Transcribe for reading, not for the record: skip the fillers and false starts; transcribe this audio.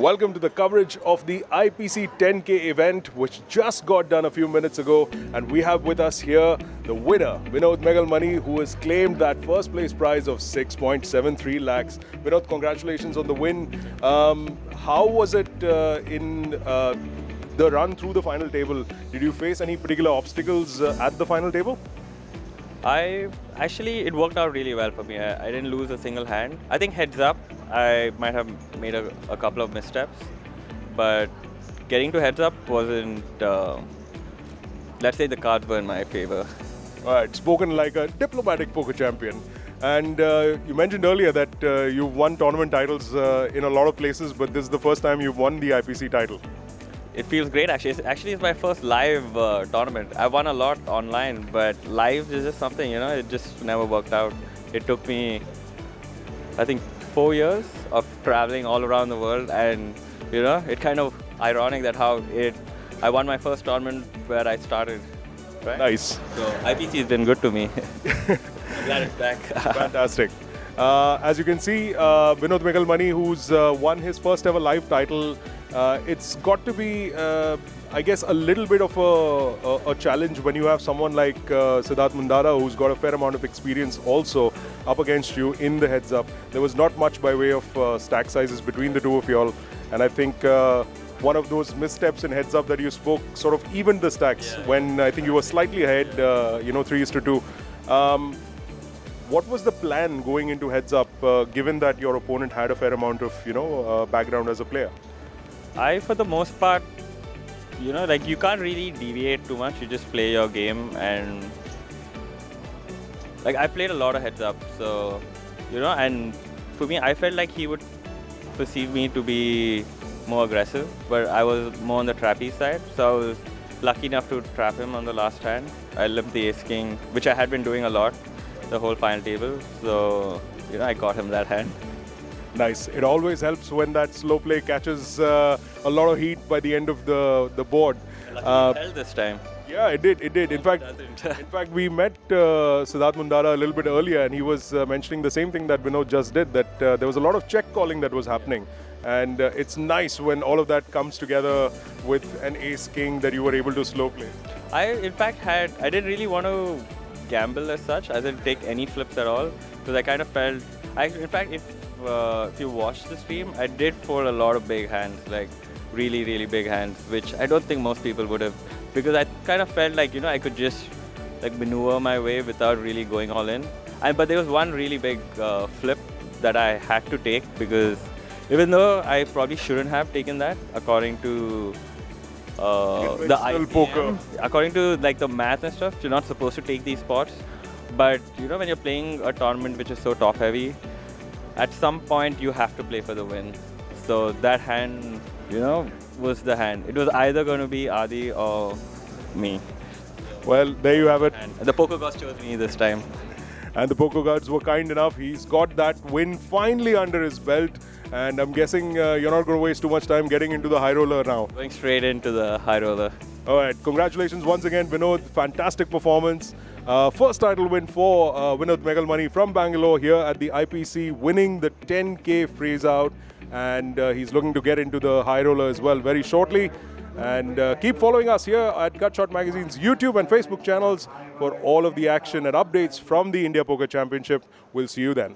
Welcome to the coverage of the IPC 10K event, which just got done a few minutes ago. And we have with us here the winner, Vinod Megalmani, who has claimed that first place prize of 6.73 lakhs. Vinod, congratulations on the win. How was it in the run through the final table? Did you face any particular obstacles at the final table? It worked out really well for me. I didn't lose a single hand. I think heads up, I might have made a couple of missteps, but getting to heads up wasn't, let's say the cards were in my favor. All right, spoken like a diplomatic poker champion. And you mentioned earlier that you've won tournament titles in a lot of places, but this is the first time you've won the IPC title. It feels great actually. It's my first live tournament. I've won a lot online, but live is just something, it just never worked out. It took me, I think, 4 years of traveling all around the world, and it's kind of ironic that I won my first tournament where I started. Right? Nice. So IPC has been good to me. I'm glad it's back. Fantastic. As you can see, Vinod Megalmani, who's won his first ever live title, it's got to be, I guess, a little bit of a challenge when you have someone like Siddharth Mundada, who's got a fair amount of experience also up against you in the heads up. There was not much by way of stack sizes between the two of y'all, and I think one of those missteps in heads up that you spoke sort of evened the stacks when I think you were slightly ahead, 3-2. What was the plan going into heads up, given that your opponent had a fair amount of background as a player? For the most part, you can't really deviate too much. You just play your game, and I played a lot of heads up, so and for me, I felt like he would perceive me to be more aggressive, but I was more on the trappy side, so I was lucky enough to trap him on the last hand. I limped the ace king, which I had been doing a lot the whole final table, so I got him that hand. Nice. It always helps when that slow play catches a lot of heat by the end of the board. Luckily it held this time. Yeah, it did. In fact, we met Siddharth Mundada a little bit earlier, and he was mentioning the same thing that Vinod just did, that there was a lot of check calling that was happening. And it's nice when all of that comes together with an ace king that you were able to slow play. I didn't really want to gamble as such. I didn't take any flips at all, because I kind of felt, if you watch the stream, I did fold a lot of big hands, like really, really big hands, which I don't think most people would have, because I kind of felt like, I could just maneuver my way without really going all in. But there was one really big flip that I had to take, because even though I probably shouldn't have taken that, according to the IPC, poker. According to the math and stuff, you're not supposed to take these spots. But when you're playing a tournament which is so top heavy, at some point you have to play for the win. So that hand, was the hand. It was either going to be Adi or me. Well, there you have it. And the poker gods chose me this time. And the poker gods were kind enough. He's got that win finally under his belt. And I'm guessing you're not going to waste too much time getting into the high roller now. Going straight into the high roller. All right. Congratulations once again, Vinod. Fantastic performance. First title win for Vinod Megalmani from Bangalore here at the IPC, winning the 10K phrase out. And he's looking to get into the high roller as well very shortly. And keep following us here at Gutshot Magazine's YouTube and Facebook channels for all of the action and updates from the India Poker Championship. We'll see you then.